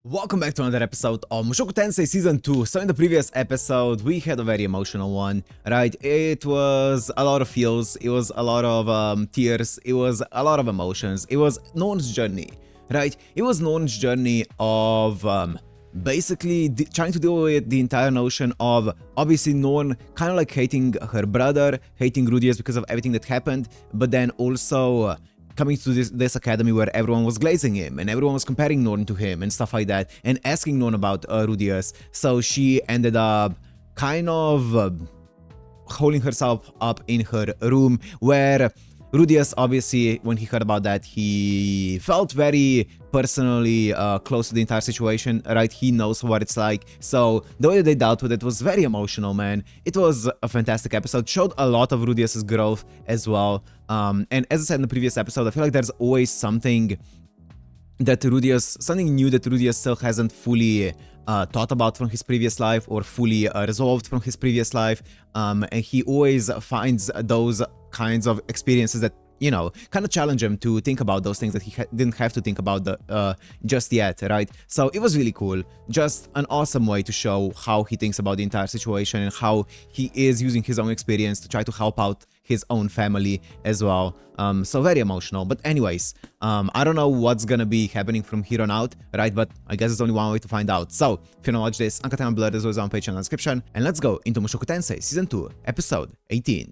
Welcome back to another episode of Mushoku Tensei Season 2. So in the previous episode, we had a very emotional one, right? It was a lot of feels, it was a lot of tears, it was a lot of emotions. It was Norn's journey, right? It was Norn's journey of basically trying to deal with the entire notion of obviously Norn kind of like hating her brother, hating Rudius because of everything that happened, but then also coming to this academy where everyone was glazing him and everyone was comparing Norn to him and stuff like that and asking Norn about Rudius. So she ended up kind of holding herself up in her room where Rudius, obviously, when he heard about that, he felt very personally close to the entire situation, right? He knows what it's like. So the way that they dealt with it was very emotional, man. It was a fantastic episode. Showed a lot of Rudius's growth as well. And as I said in the previous episode, I feel like there's always something new that Rudius still hasn't fully thought about from his previous life or fully resolved from his previous life. And he always finds those kinds of experiences that, you know, kind of challenge him to think about those things that he didn't have to think about just yet, right? So it was really cool. Just an awesome way to show how he thinks about the entire situation and how he is using his own experience to try to help out his own family as well. So very emotional. But anyways, I don't know what's gonna be happening from here on out, right? But I guess there's only one way to find out. So if you wanna watch this, Uncut and Blood is always on Patreon in the description. And let's go into Mushoku Tensei Season 2, Episode 18.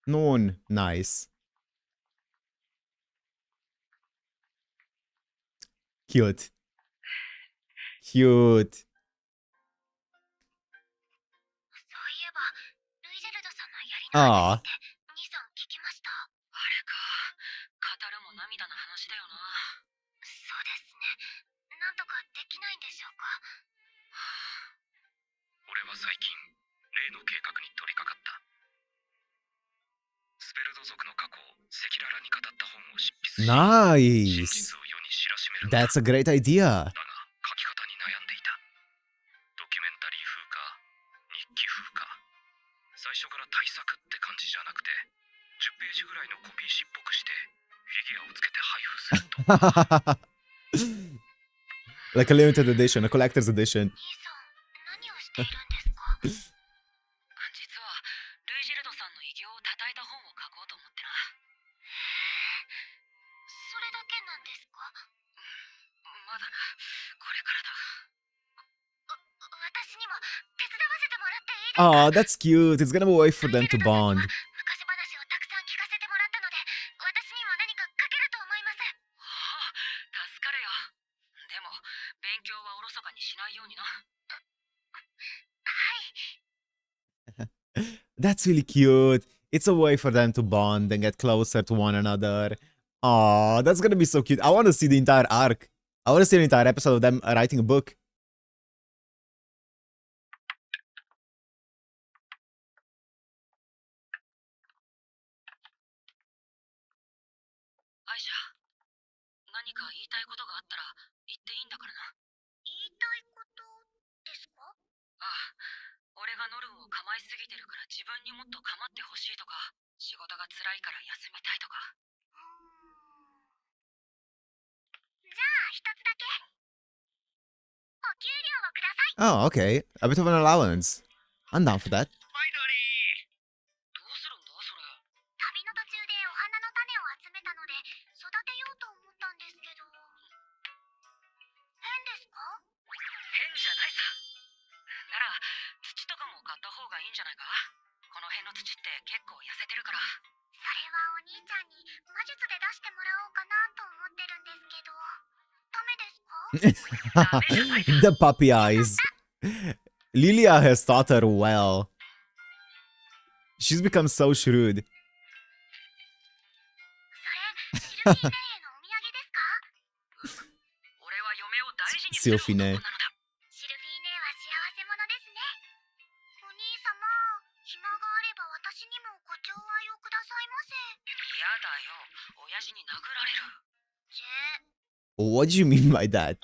Nun, nice. Cute. Cute. ああ。Nice. That's a great idea. Like a limited edition, a collector's edition. Oh, that's cute. It's gonna be a way for them to bond. That's really cute. It's a way for them to bond and get closer to one another. Oh, that's gonna be so cute. I want to see the entire arc. I want to see the entire episode of them writing a book. Oh, okay. A bit of an allowance. I'm down for that. The puppy eyes. Lilia has taught her well. She's become so shrewd. Sylphine. What do you mean by that?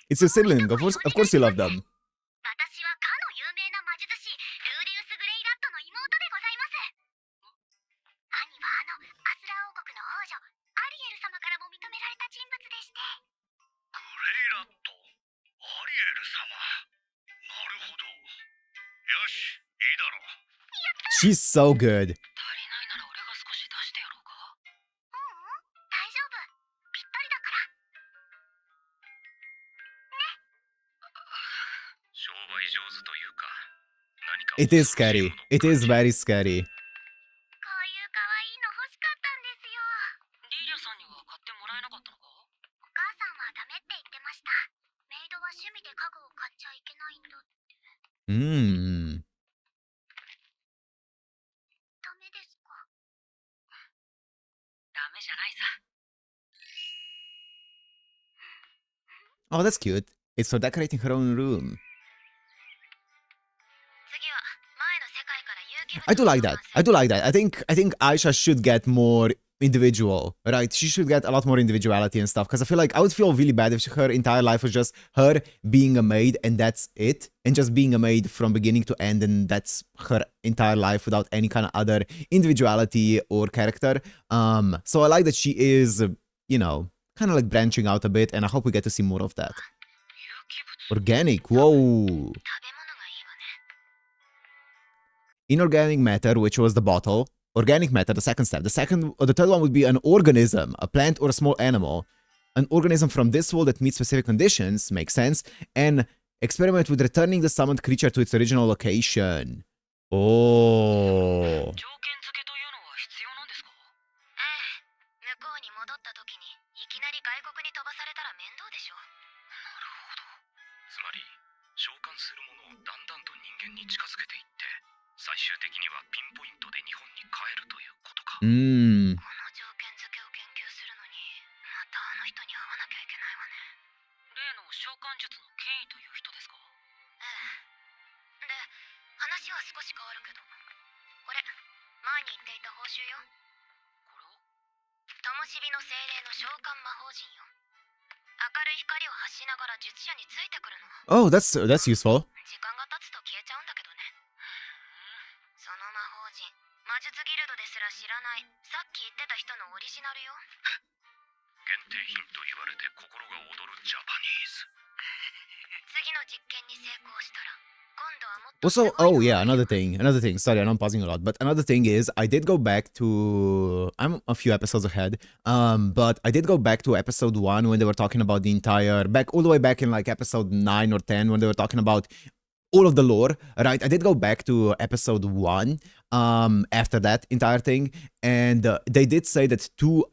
It's a sibling. Of course you love them. She's so good. It is scary. It is very scary. Hmm. Oh, that's cute. It's for decorating her own room. I do like that. I do like that. I think Aisha should get more individual, right? She should get a lot more individuality and stuff. Because I feel like I would feel really bad if her entire life was just her being a maid and that's it. And just being a maid from beginning to end, and that's her entire life without any kind of other individuality or character. So I like that she is, you know, kind of like branching out a bit, and I hope we get to see more of that. Organic, whoa. Inorganic matter, which was the bottle. Organic matter, the second step. The third one would be an organism, a plant or a small animal. An organism from this world that meets specific conditions, makes sense, and experiment with returning the summoned creature to its original location. Oh. Mm. Oh, that's useful. Also, oh yeah, another thing. Sorry, I know I'm pausing a lot, but another thing is I did go back to, I'm a few episodes ahead, but I did go back to episode 1 when they were talking about the entire, all the way back in like episode 9 or 10 when they were talking about all of the lore, right? I did go back to episode 1 after that entire thing, and they did say that two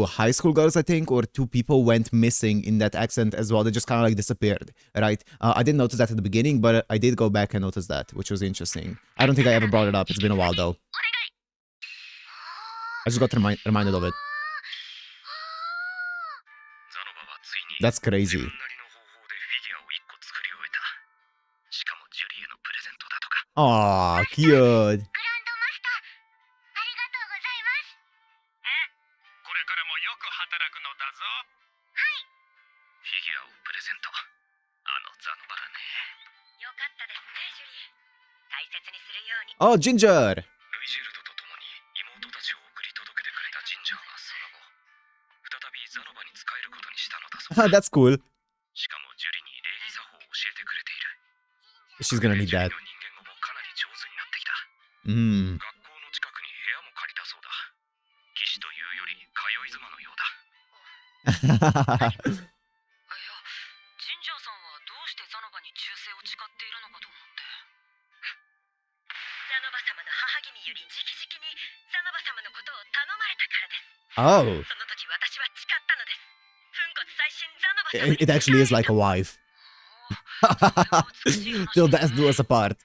high school girls, I think, or 2 people went missing in that accident as well. They just kind of like disappeared, right? I didn't notice that at the beginning, but I did go back and notice that, which was interesting. I don't think I ever brought it up. It's been a while though. I just got reminded of it. That's crazy. Aw, cute. Oh, Ginger! That's cool. She's gonna need that. Mm. Oh. It actually is like a wife. Till death do us apart.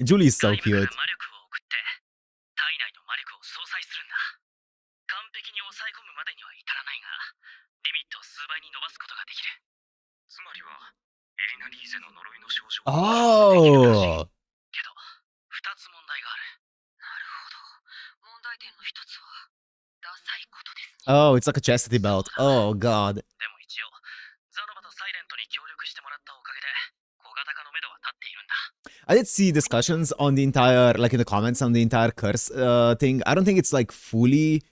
Julie is so cute. 至らないが、リミットを数倍に伸ばすことができる。つまりは、エリナリーゼの呪いの症状を。Oh! けど、2つ問題がある。なるほど。問題点の1つは、ダサいことですね。Oh, it's like a chastity belt. Oh, God. でも一応、ザノバとサイレントに協力してもらったおかげで、小型化の目処は立っているんだ。I did see discussions on the entire, like in the comments on the entire curse thing. I don't think it's like fully,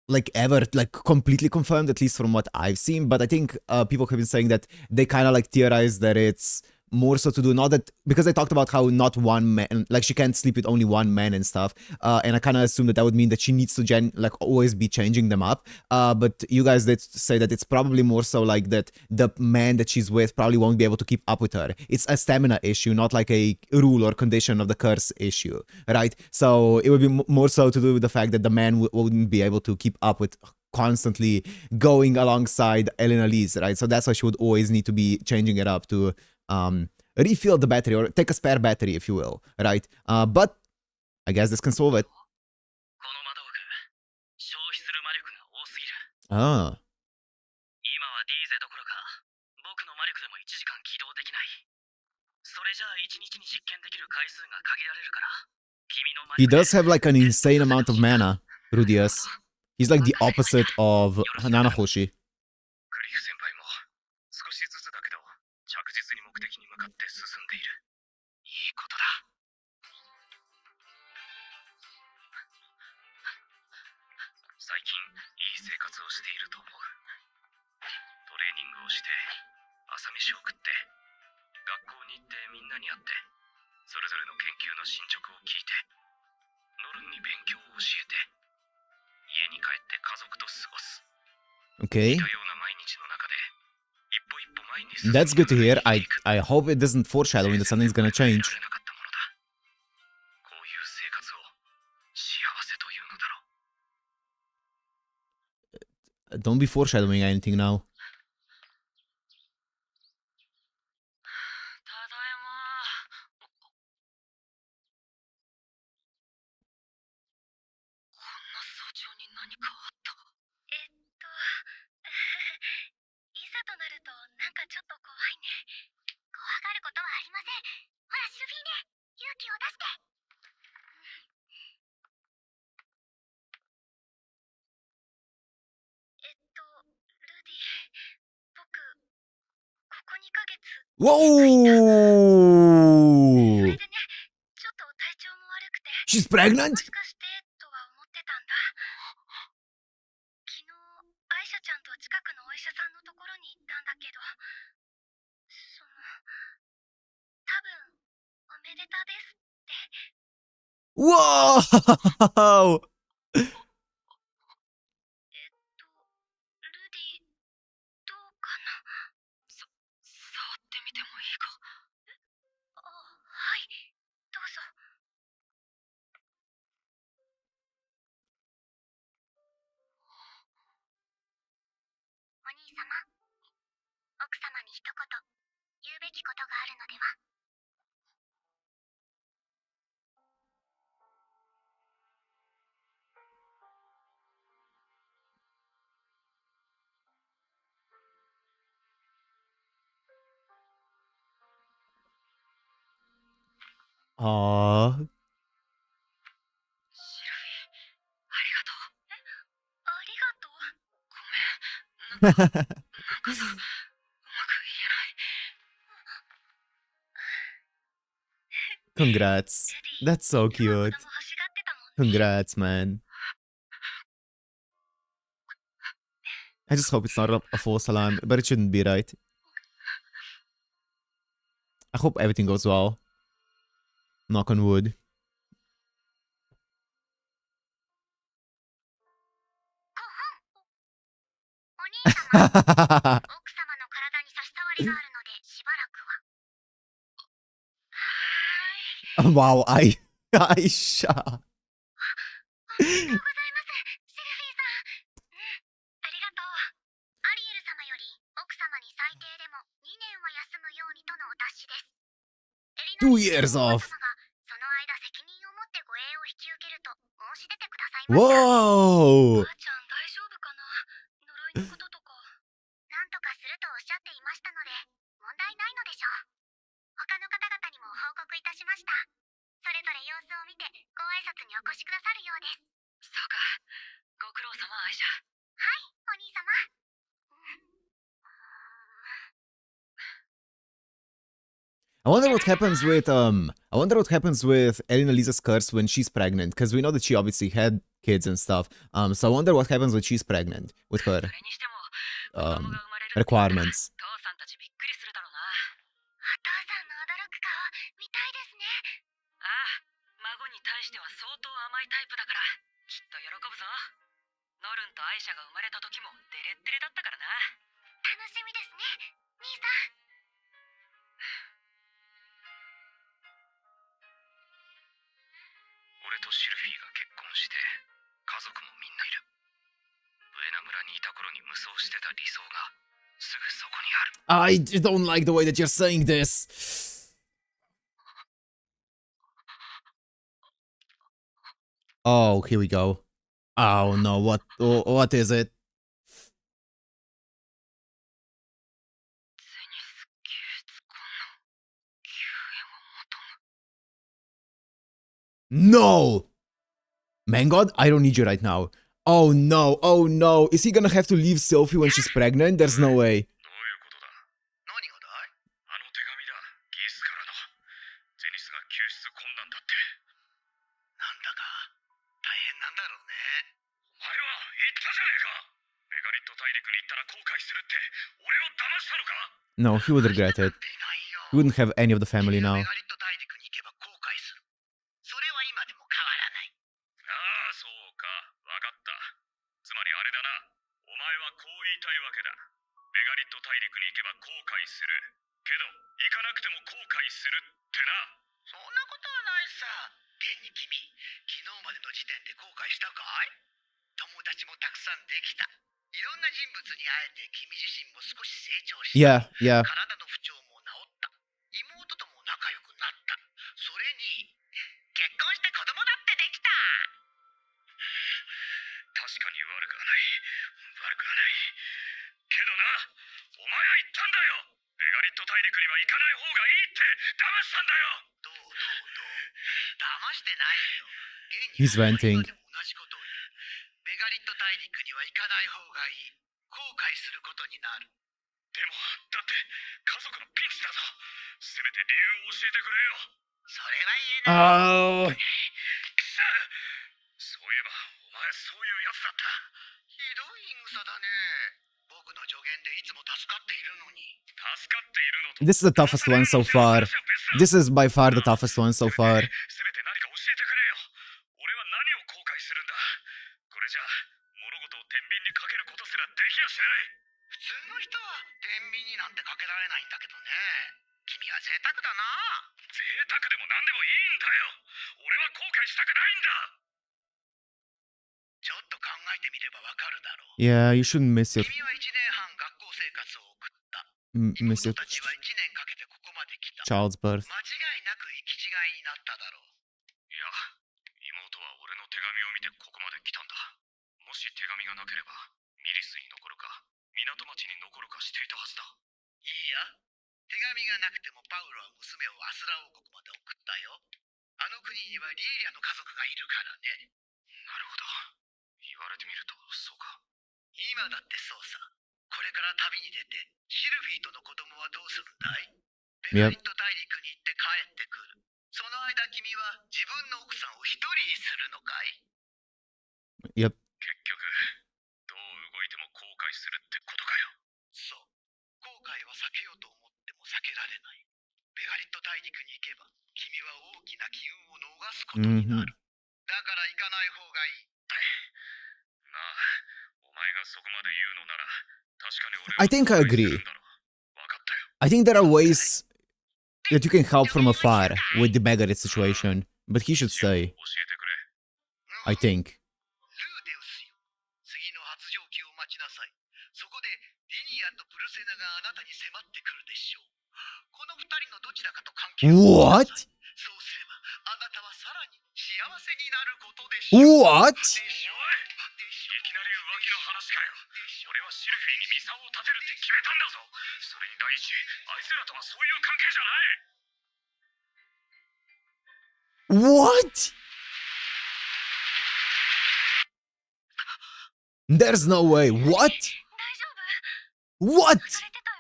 like ever, like completely confirmed, at least from what I've seen. But I think people have been saying that they kind of like theorize that it's more so to do not that because they talked about how not one man, like she can't sleep with only one man and stuff. And I kind of assume that that would mean that she needs to like always be changing them up. But you guys did say that it's probably more so like that the man that she's with probably won't be able to keep up with her. It's a stamina issue, not like a rule or condition of the curse issue, right? So it would be more so to do with the fact that the man wouldn't be able to keep up with constantly going alongside Elena Lee's, right? So that's why she would always need to be changing it up to refill the battery or take a spare battery, if you will, right? But I guess this can solve it. Ah. He does have like an insane amount of mana, Rudius. He's like the opposite of Nanahoshi. Okay. That's good to hear. I hope it doesn't foreshadowing that something's gonna change. Don't be foreshadowing anything now. Whoa! She's pregnant? Whoa! Aww. Congrats. That's so cute. Congrats, man. I just hope it's not a false alarm, but it shouldn't be, right? I hope everything goes well. Knock on wood. Wow, Aisha. Two years off. Whoa! いのこととか。なんとかするとおっしゃっていましたので、問題ないのでしょう。他の方々にも報告いたしました。それぞれ様子を見て、ご挨拶にお越しくださるようです。そうか。ご苦労様、アイシャ。はい、お兄様。I wonder what happens with Elena Lisa's curse when she's pregnant, because we know that she obviously had kids and stuff. So I wonder what happens when she's pregnant with her それにしても、子供 um が生まれるって言ったら requirements. 父さんたちびっくりするだろうな。お父さんの驚く顔、見たいですね。ああ、孫に対しては相当甘いタイプだから、きっと喜ぶぞ。ノルンとアイシャが生まれた時もデレッデレだったからな。楽しみですね、兄さん。俺とシルフィーが結婚して、家族もみんないる。上名村にいた頃に無双してた理想が、すぐそこにある。 I don't like the way that you're saying this. Oh, here we go. Oh no, what is it? ゼニス救出困難、救援を求む。 No! Man God, I don't need you right now. Oh no, oh no. Is he gonna have to leave Sophie when she's pregnant? There's no way. どういうことだ。何がだい。あの手紙だ。ギースからの。ゼニスが救出困難だって。なんだか大変なんだろうね。お前は言ったじゃねえか。ベガリット大陸に行ったら後悔するって俺を騙したのか。 No, he would regret it. He wouldn't have any of the family now. ベガリット大陸に行けば後悔する。それは今でも変わらない。ああ、そうか。わかった。つまりあれだな。お前はこう言いたいわけだ。ベガリット大陸に行けば後悔する。けど、行かなくても後悔するってな。そんなことはないさ。現に君、昨日までの時点で後悔したかい？友達もたくさんできた。いろんな人物に会えて君自身も少し成長した。Yeah. 体の不調も治った。妹とも仲良くなった。それに、結婚して子供だってできた。確かに悪くはない。悪くはない。けどな、お前は言ったんだよ。ベガリット大陸には行かない方がいいって騙したんだよ。どう騙してないよ。 He's venting. 同じことを言う。ベガリット大陸には行かない方がいい。後悔することになる。でも、だって家族のピンチだぞ。せめて理由を教えてくれよ。それは言えない。Oh. そういえば、お前そういうやつだった。ひどい言い草だね。僕の助言でいつも助かっているのに。助かっているのと。This is the toughest one so far. This is by far the toughest one so far. せめて何か教えてくれよ。俺は何を後悔するんだ。これじゃ物事を天秤にかけることすらできやしない。普通の人は天秤になんてかけられないんだけどね。君は贅沢だな。贅沢でも何でもいいんだよ。俺は後悔したくないんだ。ちょっと考えてみればわかるだろう。Yeah, you shouldn't miss it. 君は1年半学校生活を送った。 Miss 妹 it. たちは1年かけてここまで来た。 Child's birth. 間違いなく行き違いになっただろう。いや、妹は俺の手紙を見てここまで来たんだ。もし手紙がなければ、ミリスに残るか、港町に残るかしていたはずだ。いいや、手紙がなくてもパウロは娘をアスラ王国まで送ったよ。あの国にはリエリアの家族がいるからね。なるほど。言われてみるとそうか。今だってそうさ。これから旅に出て、シルフィーとの子供はどうするんだい？ベガリット大陸に行って帰ってくる。その間君は自分の奥さんを一人にするのかい？ Yep. 結局、どう動いても後悔するってことかよ。そう。後悔は避けようと思っても避けられない。ベガリット大陸に行けば、君は大きな機運を逃すことになる。だから行かない方がいい。まあ、お前がそこまで言うのなら、確かに俺は I think I agree. わかったよ。 I think there are ways that you can help from afar with the Begarit situation, but he should stay. 教えてくれ。 I think. ルーデウスよ。次の発情期を待ちなさい。そこでリニアとプルセナがあなたに迫ってくるでしょう。この二人のどちらかと関係を持ちな What? さい。そうすればあなたはさらに幸せになることでしょう。 What? でしょう。いきなり浮気の話かよ。俺ははシルフィーにミサオを立てるって決めたんだぞ。それに第一、あいつらとはそういう関係じゃない。What? There's no way. What? 大丈夫？ What? されてたよ。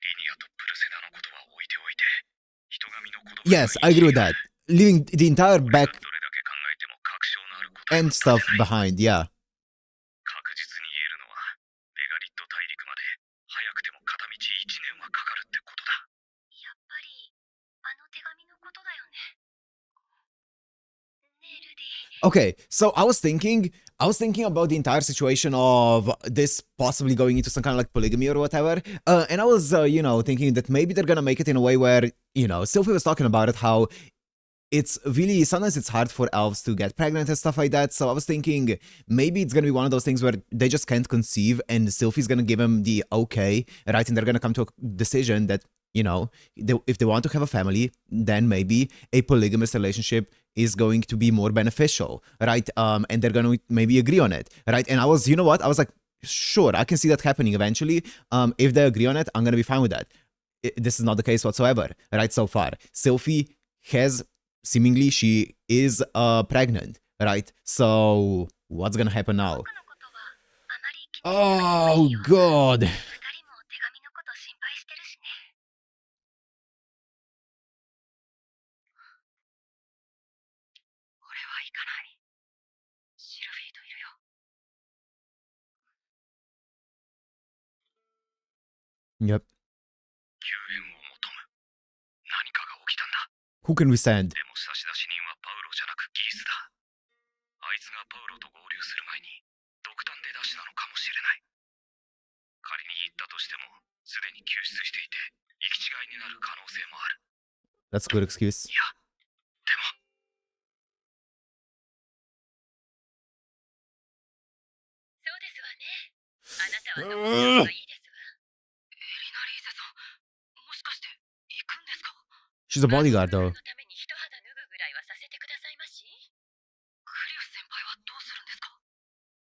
リニアとプルセナのことは置いておいて、人神の子供 Yes, I agree with that. Leaving the entire 俺が back どれだけ考えても確証のある答えは and 出せ stuff ない。 behind, yeah. 確実に言えるのは、ベガリット大陸まで早くても片道1年はかかるってことだ。やっぱりあの手紙のことだよね。ねえルディ。 Okay, so I was thinking about the entire situation of this possibly going into some kind of like polygamy or whatever. And I was, thinking that maybe they're gonna make it in a way where, Sylvie was talking about it, how it's really, sometimes it's hard for elves to get pregnant and stuff like that. So I was thinking maybe it's gonna be one of those things where they just can't conceive and Sylvie's gonna give them the okay, right? And they're gonna come to a decision that, if they want to have a family, then maybe a polygamous relationship is going to be more beneficial, right? And they're gonna maybe agree on it, right? And I was, I was like, sure, I can see that happening eventually. If they agree on it, I'm gonna be fine with that. This is not the case whatsoever, right? So far, Sylvie has seemingly she is pregnant, right? So what's gonna happen now? 僕のことはあまり気にしない方がいい Oh よ。 God. 二人も手紙のこと心配してるしね。俺は行かない。シルフィーといるよ。Yep. 救援を求む。何かが起きたんだ。 Who can we send? でも差出人はパウロじゃなくギースだ。あいつがパウロと合流する前に独断で出したのかもしれない。仮に言ったとしても、すでに救出していて、行き違いになる可能性もある。 That's a good excuse. いや、でも。そうですわね。あなたは残った方がいいですわ。エリナリーゼさん、もしかして行くんですか？ She's a bodyguard マ though. スクのために一肌脱ぐぐらいはさせてくださいまし。クリフ先輩はどうするんですか？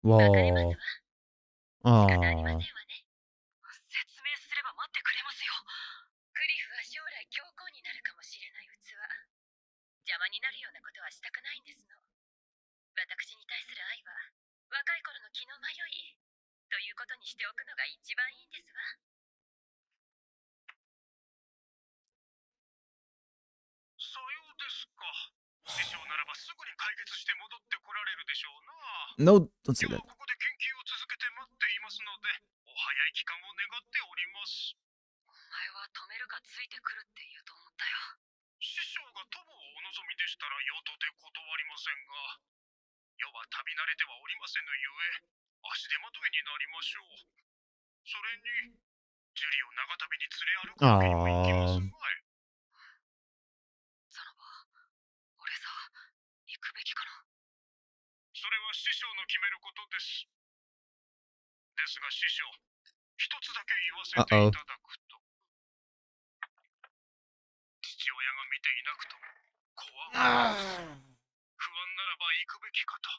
わかります Whoa. わ。仕方ありま Aww. せんわね。説明すれば待ってくれますよ。クリフは将来教皇になるかもしれない器。邪魔になるようなことはしたくないんですの。私に対する愛は若い頃の気の迷いということにしておくのが一番いいんですわ。さようですか。師匠ならばすぐに解決して戻ってこられるでしょうな。 No, don't say で that. はここで研究を続けて待っていますので、お早い帰還を願っております。お前は止めるかついてくるって言うと思ったよ。師匠が友をお望みでしたらよとて断りませんが、世は旅慣れてはおりませぬゆえ、足手まといになりましょう。それに、ジュリを長旅に連れ歩くわけにもいきますまい。ザノバ、俺さ、行くべきかな。それは師匠の決めることです。ですが師匠、一つだけ言わせていただくと。父親が見ていなくとも、子は不安ならば行くべきかと。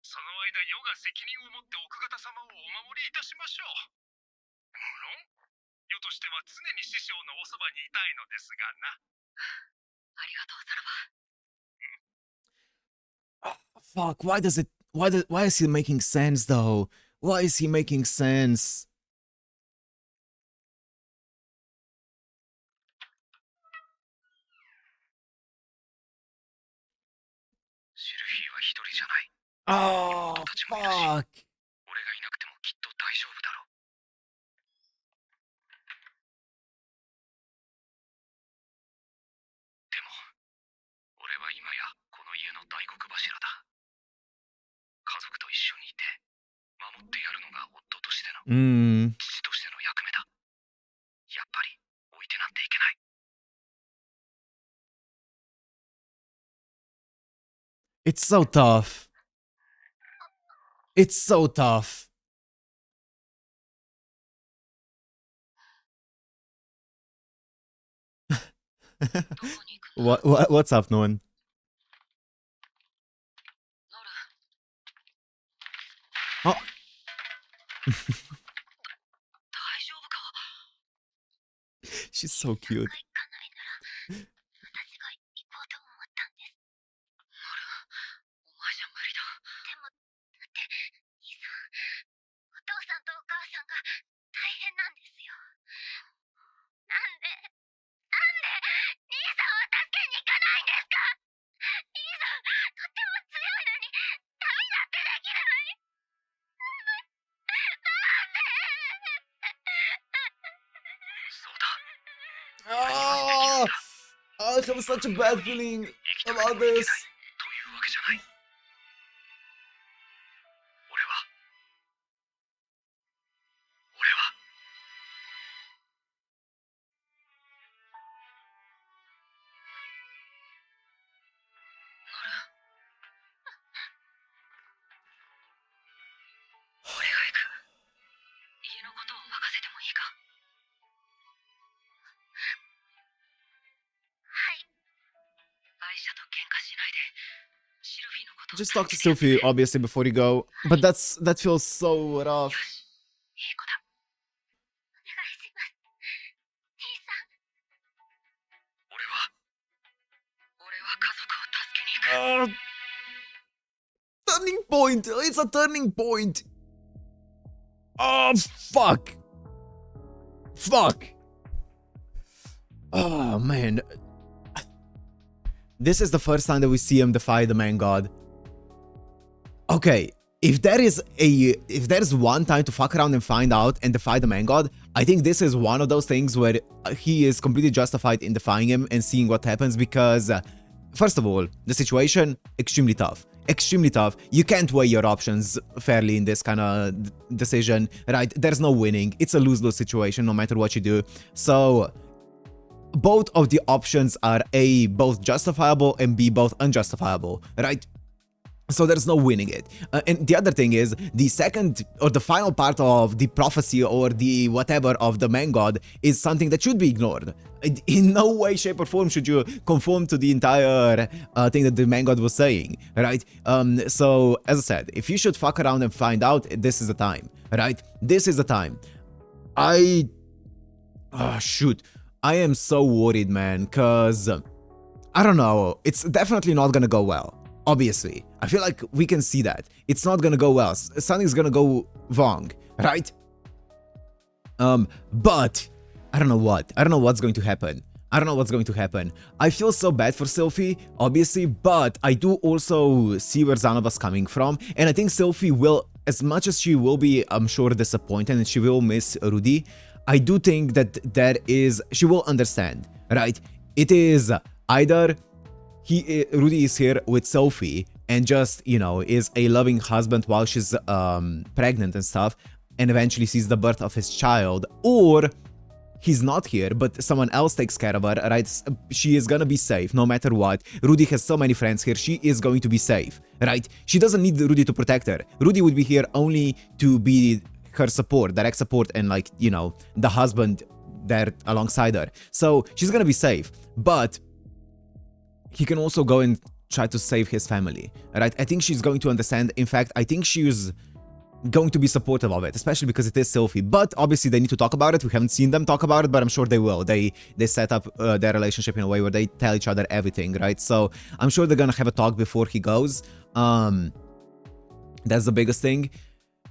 その間、世が責任を持って奥方様をお守りいたしましょう。無論、世としては常に師匠のおそばにいたいのですがな。ありがとう、ザノバ。Fuck, why is he making sense though? Why is he making sense? シルフィーは一人じゃない。 Oh, 妹たちもいるし、 fuck. 俺がいなくてもきっと大丈夫だろう。でも、俺は今やこの家の大黒柱だ。家族と一緒にいて、守ってやるのが夫としての、父としての役目だ。やっぱり置いてなんていけない。It's so tough. It's so tough. What's up, Noan? Oh. 大丈夫か？ She's so cute. 行かないなら、私が行こうと思ったんです。なる、お前じゃ無理だ。でも、だって兄さん、お父さんとお母さんが大変なんですよ。なんで兄さんは助けに行かないんですか？兄さん、とっても強いのに、旅だってできるのに。なんでそうだ。 Oh, I have such a bad feeling 生きたくて about もいけない this. というわけじゃない。俺は俺が行く。家のことを任せてもいいか？はい。アイシャと喧嘩しないで。シルフィーのことを Just talk to 助けてや Sophie, って。 obviously, before you go. But that feels so rough. よし、いい子だ。お願いします。兄さん。俺は家族を助けに行く。Turning point. It's a turning point. Oh, fuck. Fuck. Oh, man. This is the first time that we see him defy the man god. Okay, if there is one time to fuck around and find out and defy the man god, I think this is one of those things where he is completely justified in defying him and seeing what happens because, first of all, the situation, extremely tough. Extremely tough. You can't weigh your options fairly in this kind of decision, right? There's no winning. It's a lose-lose situation no matter what you do. So, both of the options are A, both justifiable, and B, both unjustifiable, right? So there's no winning it. And the other thing is, the second or the final part of the prophecy or the whatever of the man god is something that should be ignored. In no way, shape, or form should you conform to the entire thing that the man god was saying, right? So, as I said, if you should fuck around and find out, this is the time, right? This is the time. Shoot. I am so worried, man, because I don't know. It's definitely not gonna go well. Obviously, I feel like we can see that. It's not gonna go well. Something's gonna go wrong, right? But I don't know what. I don't know what's going to happen. I don't know what's going to happen. I feel so bad for Sylphie, obviously, but I do also see where Zanova's coming from, and I think Sylphie will, as much as she will be, I'm sure, disappointed and she will miss Rudy, I do think that she will understand, right? It is either Rudy is here with Sophie and just, you know, is a loving husband while she's pregnant and stuff, and eventually sees the birth of his child, or he's not here, but someone else takes care of her, right? She is gonna be safe no matter what. Rudy has so many friends here, she is going to be safe, right? She doesn't need Rudy to protect her. Rudy would be here only to be her support, direct support, and, like, you know, the husband there alongside her. So she's gonna be safe, but he can also go and try to save his family, right? I think she's going to understand. In fact, I think she's going to be supportive of it, especially because it is Sylphie. But obviously they need to talk about it. We haven't seen them talk about it, but I'm sure they will. They set up their relationship in a way where they tell each other everything, right? So I'm sure they're gonna have a talk before he goes. That's the biggest thing.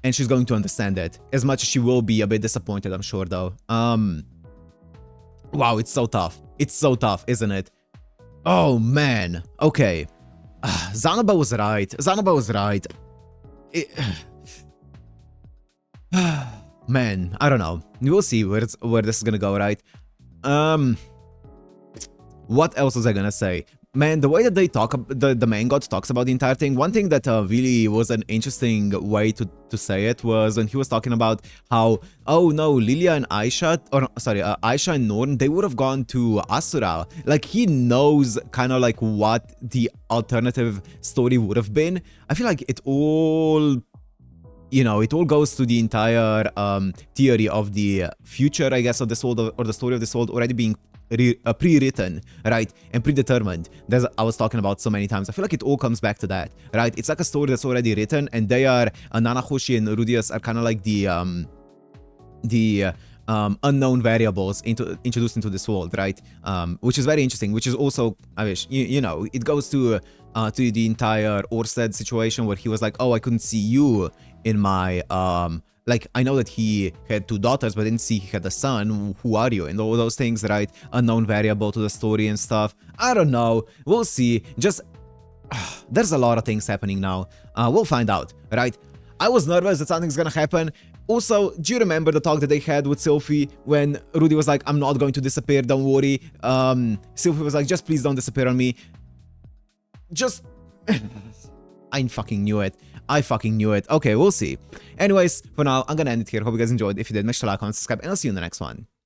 And she's going to understand it. As much as she will be a bit disappointed, I'm sure, though. Wow, it's so tough. It's so tough, isn't it? Oh, man. Okay. Zanoba was right. Zanoba was right. Man, I don't know. We'll see where this is gonna go, right? What else was I gonna say? Man, the way that they talk, the main god talks about the entire thing, one thing that really was an interesting way to say it was when he was talking about how, oh no, Lilia and Aisha, or sorry, Aisha and Norn, they would have gone to Asura. Like, he knows kind of like what the alternative story would have been. I feel like it all, you know, it all goes to the entire theory of the future, I guess, of this world, or the story of this world already being pre-written, right, and predetermined. That's I was talking about so many times. I feel like it all comes back to that, right? It's like a story that's already written, and they are Nanahoshi and Rudius are kind of like the unknown variables introduced into this world, right? Which is very interesting. Which is also, I wish you know, it goes to the entire Orsted situation where he was like, oh, I couldn't see you in my like, I know that he had 2 daughters, but I didn't see he had a son. Who are you? And all those things, right? Unknown variable to the story and stuff. I don't know. We'll see. Just there's a lot of things happening now. We'll find out, right? I was nervous that something's gonna happen. Also, do you remember the talk that they had with Sylphie when Rudy was like, I'm not going to disappear, don't worry. Sylphie was like, just please don't disappear on me. Just... I fucking knew it. I fucking knew it. Okay, we'll see. Anyways, for now, I'm gonna end it here. Hope you guys enjoyed. If you did, make sure to like, comment, subscribe, and I'll see you in the next one.